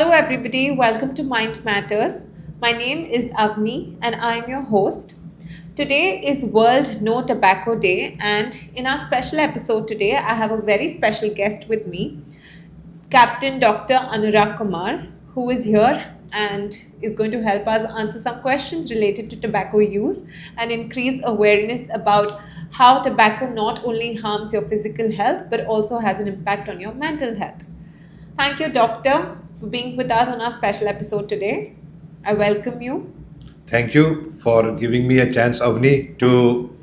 Hello everybody, welcome to Mind Matters. My name is Avni and I am your host. Today is World No Tobacco Day, and in our special episode today I have a very special guest with me, Captain Dr. Anurag Kumar, who is here and is going to help us answer some questions related to tobacco use and increase awareness about how tobacco not only harms your physical health but also has an impact on your mental health. Thank you, Doctor, for being with us on our special episode today. I welcome you. Thank you for giving me a chance, Avni, to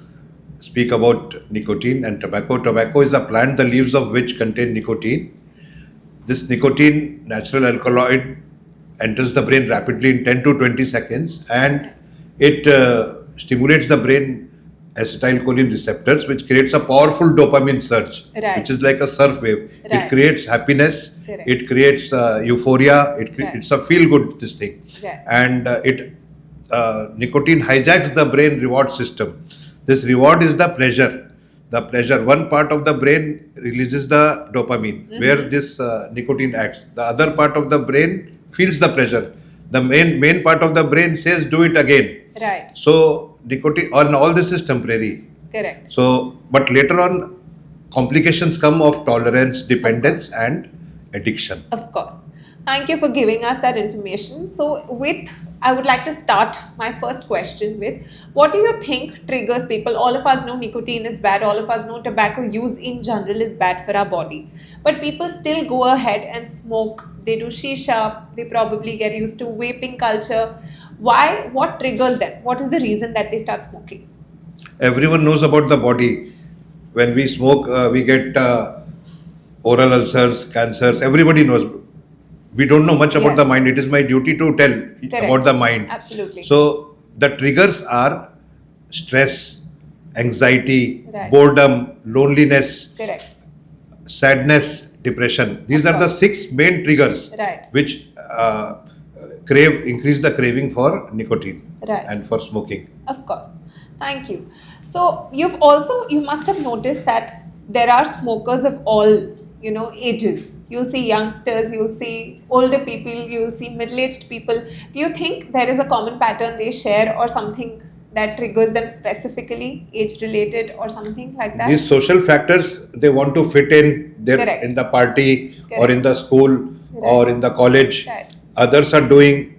speak about nicotine and tobacco. Tobacco is a plant, the leaves of which contain nicotine. This nicotine, natural alkaloid, enters the brain rapidly in 10 to 20 seconds, and it stimulates the brain acetylcholine receptors, which creates a powerful dopamine surge, Right. which is like a surf wave. Right. It creates happiness, Correct. it creates euphoria, Right. it's a feel good this thing. Right. And nicotine hijacks the brain reward system. This reward is the pleasure. The pleasure. One part of the brain releases the dopamine, where this nicotine acts. The other part of the brain feels the pleasure. The main part of the brain says, "Do it again." Right. So nicotine, all this is temporary. Correct. So, but later on, complications come of tolerance, dependence, and addiction. Of course. Thank you for giving us that information. So, I would like to start my first question with, what do you think triggers people? All of us know nicotine is bad. All of us know tobacco use in general is bad for our body. But people still go ahead and smoke. They do shisha. They probably get used to vaping culture. Why? What triggers them? What is the reason that they start smoking? Everyone knows about the body. When we smoke, we get oral ulcers, cancers. Everybody knows. We don't know much about Yes. the mind. It is my duty to tell about the mind. Absolutely. So the triggers are stress, anxiety, Right. boredom, loneliness, Correct. sadness, depression. These Of are the course. 6 main triggers Right. which increase the craving for nicotine Right. and for smoking. Of course. Thank you. So you must have noticed that there are smokers of all, ages. You'll see youngsters, you'll see older people, you'll see middle-aged people. Do you think there is a common pattern they share or something that triggers them specifically, age-related or something like that? These social factors, they want to fit in Correct. in the party or Correct. in the school or in the college. Right. Others are doing,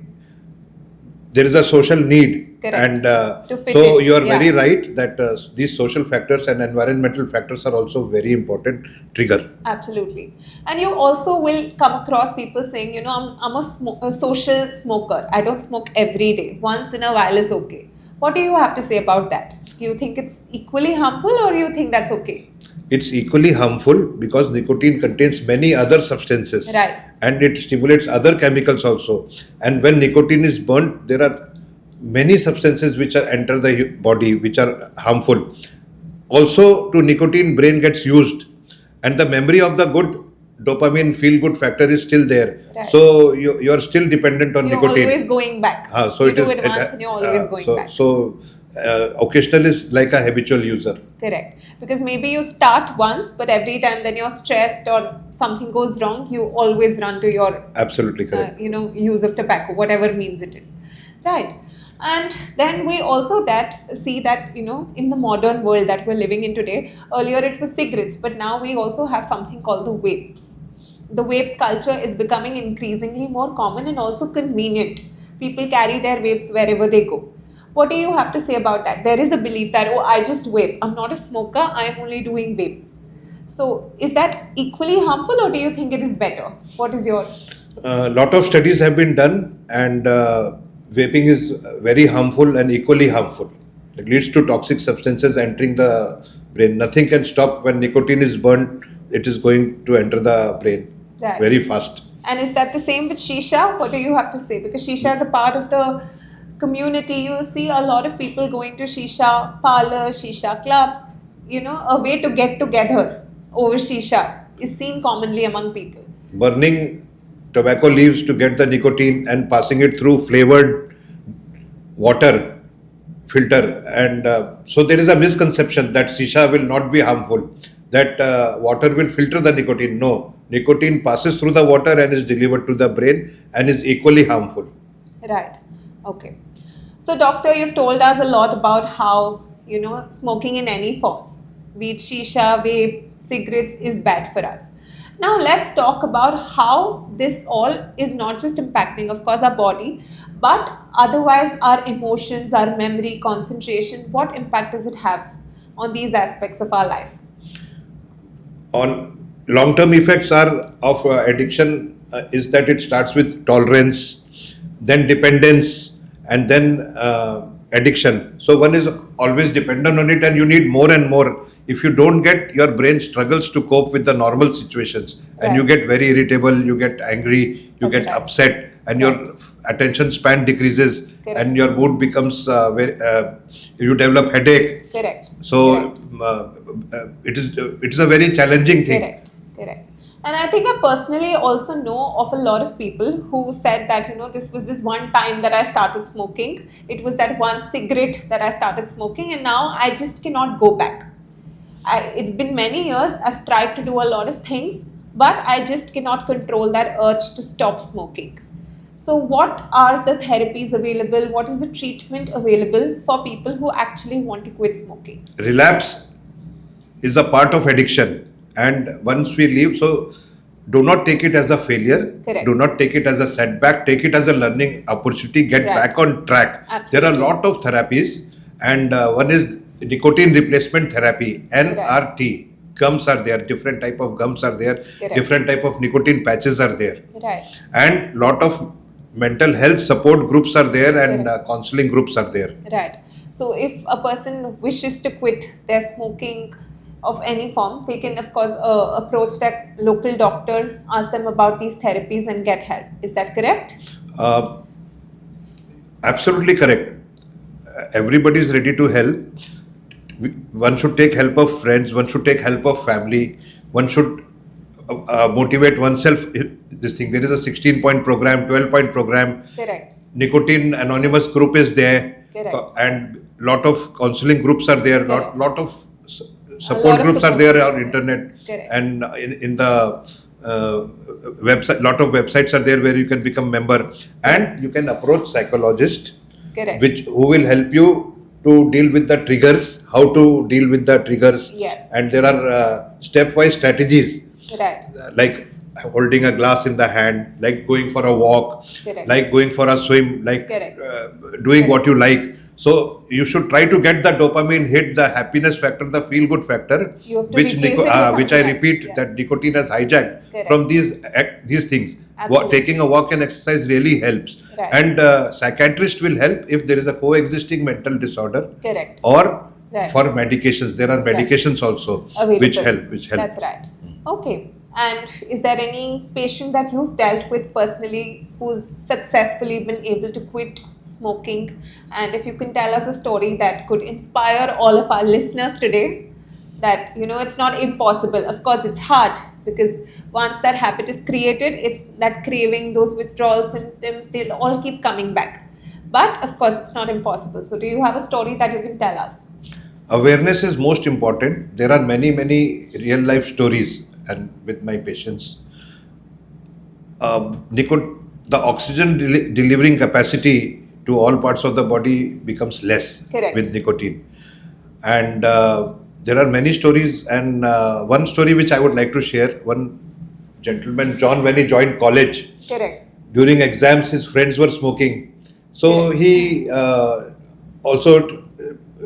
there is a social need. Correct. And To fit so in, you are yeah. very right that these social factors and environmental factors are also very important trigger. Absolutely. And you also will come across people saying, I'm a social smoker. I don't smoke every day. Once in a while is okay. What do you have to say about that? Do you think it's equally harmful or you think that's okay? It's equally harmful because nicotine contains many other substances. Right. And it stimulates other chemicals also. And when nicotine is burnt, there are many substances which enter the body which are harmful. Also, to nicotine, brain gets used, and the memory of the good dopamine feel good factor is still there. Right. So you are still dependent on So you're nicotine. always going back. So you it do is it once and you're always going back. So occasional is like a habitual user. Correct. Because maybe you start once, but every time then you're stressed or something goes wrong, you always run to your Absolutely correct. use of tobacco, whatever means it is. Right. And then we also see that, in the modern world that we're living in today, earlier it was cigarettes, but now we also have something called the vapes. The vape culture is becoming increasingly more common and also convenient. People carry their vapes wherever they go. What do you have to say about that? There is a belief that, I just vape. I'm not a smoker. I'm only doing vape. So is that equally harmful or do you think it is better? What is your... A lot of studies have been done, and vaping is very harmful and equally harmful. It leads to toxic substances entering the brain. Nothing can stop when nicotine is burnt. It is going to enter the brain Right. very fast. And is that the same with shisha? What do you have to say? Because shisha is a part of the community. You will see a lot of people going to shisha parlors, shisha clubs. A way to get together over shisha is seen commonly among people. Burning tobacco leaves to get the nicotine and passing it through flavored water filter. And so there is a misconception that shisha will not be harmful, that water will filter the nicotine. No, nicotine passes through the water and is delivered to the brain and is equally harmful. Right. Okay. So, doctor, you've told us a lot about how, smoking in any form, be it shisha, vape, cigarettes, is bad for us. Now, let's talk about how this all is not just impacting, of course, our body, but otherwise our emotions, our memory, concentration. What impact does it have on these aspects of our life? On long-term effects are of addiction is that it starts with tolerance, then dependence, and then addiction. So one is always dependent on it, and you need more and more. If you don't get, your brain struggles to cope with the normal situations, and you Right. get very irritable, you get angry, you Okay, get right. upset, and Right. your attention span decreases, Correct. and your mood becomes you develop headache. Correct. So it is a very challenging thing. Correct, correct. And I think I personally also know of a lot of people who said that, this was this one time that I started smoking. It was that one cigarette that I started smoking, and now I just cannot go back. It's been many years. I've tried to do a lot of things, but I just cannot control that urge to stop smoking. So, what are the therapies available? What is the treatment available for people who actually want to quit smoking? Relapse is a part of addiction, and once we leave, so do not take it as a failure. Correct. Do not take it as a setback. Take it as a learning opportunity. Get Right. back on track. Absolutely. There are a lot of therapies, and one is nicotine replacement therapy, NRT. Gums are there. Different type of gums are there. Correct. Different type of nicotine patches are there, Right. and lot of mental health support groups are there, and Correct. counseling groups are there. Right. So, if a person wishes to quit their smoking of any form, they can, of course, approach that local doctor, ask them about these therapies, and get help. Is that correct? Uh, Absolutely correct. Everybody is ready to help. One should take help of friends. One should take help of family. One should motivate oneself. This thing. There is a 16-point program, 12-point program. Correct. Nicotine Anonymous group is there, Correct. and lot of counseling groups are there. Correct. Lot of lot support of groups are support there groups on are there. internet, Correct. and in the website. Lot of websites are there where you can become member, and you can approach psychologist, Correct. who will help you to deal with the triggers, how to deal with the triggers. Yes. And there are stepwise strategies, Right. like holding a glass in the hand, like going for a walk, Correct. like going for a swim, like Correct. doing what you like. So you should try to get the dopamine hit, the happiness factor, the feel good factor, You have to which replace it with which I something else. repeat Yes. that nicotine has hijacked Correct. from these things. Absolutely. Taking a walk and exercise really helps, Right. and psychiatrist will help if there is a coexisting mental disorder, Correct. or Right. for medications. There are medications also Available. which help. That's right. Okay. And is there any patient that you've dealt with personally who's successfully been able to quit smoking? And if you can tell us a story that could inspire all of our listeners today, that it's not impossible. Of course, it's hard, because once that habit is created, it's that craving, those withdrawal symptoms, they'll all keep coming back. But of course, it's not impossible. So do you have a story that you can tell us? Awareness is most important. There are many real life stories, and with my patients, the oxygen delivering capacity to all parts of the body becomes less. Correct. With nicotine, and there are many stories, and one story which I would like to share. One gentleman, John, when he joined college, Correct. during exams his friends were smoking, so he also,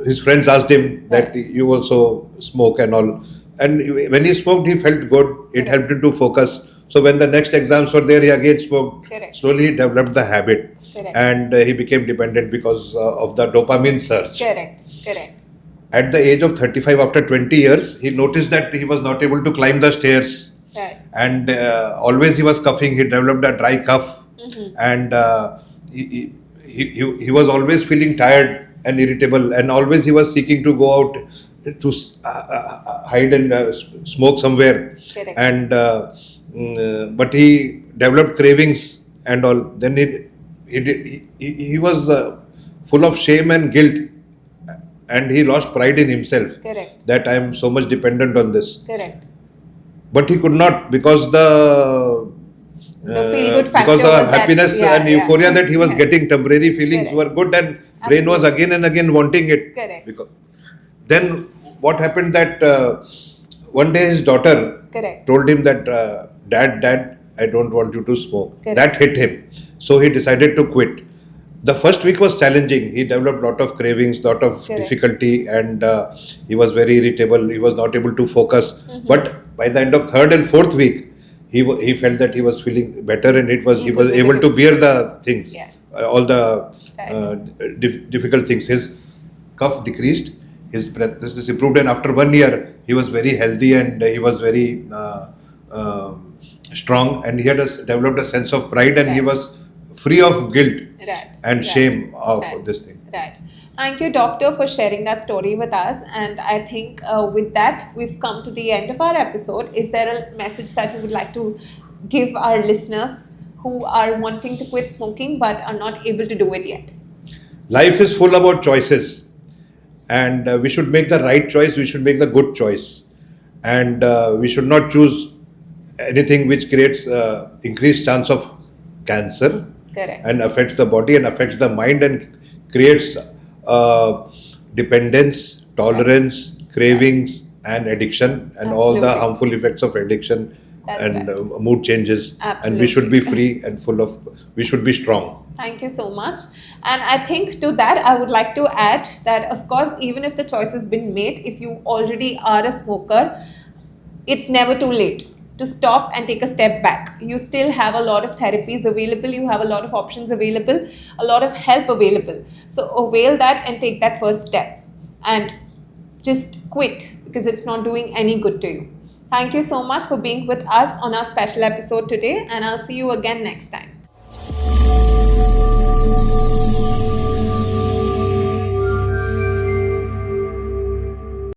his friends asked him that you also smoke and all, and when he smoked he felt good. It Correct. helped him to focus. So when the next exams were there, he again smoked. Correct. Slowly he developed the habit. Correct. And he became dependent because of the dopamine surge. Correct. Correct. At the age of 35, after 20 years, he noticed that he was not able to climb the stairs, Right. and always he was coughing. He developed a dry cough, and he was always feeling tired and irritable, and always he was seeking to go out to hide and smoke somewhere. Correct. And but he developed cravings and all. Then he was full of shame and guilt, and he lost pride in himself. Correct. That I am so much dependent on this. Correct. but he could not because The feel good factor because the was that, happiness yeah, and euphoria yeah. that he was Yes. getting, temporary feelings Correct. were good, and brain was Absolutely. again and again wanting it. Correct. Because then what happened that one day his daughter Correct. told him that dad, I don't want you to smoke. Correct. That hit him, so he decided to quit. The first week was challenging. He developed lot of cravings, lot of Correct. difficulty, and he was very irritable. He was not able to focus. But by the end of third and fourth week, he felt that he was feeling better, and he could was make a able to bear the things, Yes. all the Right. difficult things. His cough decreased, his breathlessness improved, and after 1 year, he was very healthy, and he was very strong, and he had developed a sense of pride, and he Right. was free of guilt Right. and Right. shame of Right. this thing. Right. Thank you, Doctor, for sharing that story with us. And I think with that, we've come to the end of our episode. Is there a message that you would like to give our listeners who are wanting to quit smoking but are not able to do it yet? Life is full about choices, and we should make the right choice. We should make the good choice, and we should not choose anything which creates increased chance of cancer Correct. and affects the body and affects the mind and creates dependence, tolerance, cravings, and addiction, and all the Absolutely. harmful effects of addiction. That's And right. mood changes, and we should be free and full of, we should be strong. Thank you so much. And I think to that, I would like to add that, of course, even if the choice has been made, if you already are a smoker, it's never too late to stop and take a step back. You still have a lot of therapies available, you have a lot of options available, a lot of help available. So avail that and take that first step and just quit, because it's not doing any good to you. Thank you so much for being with us on our special episode today, and I'll see you again next time.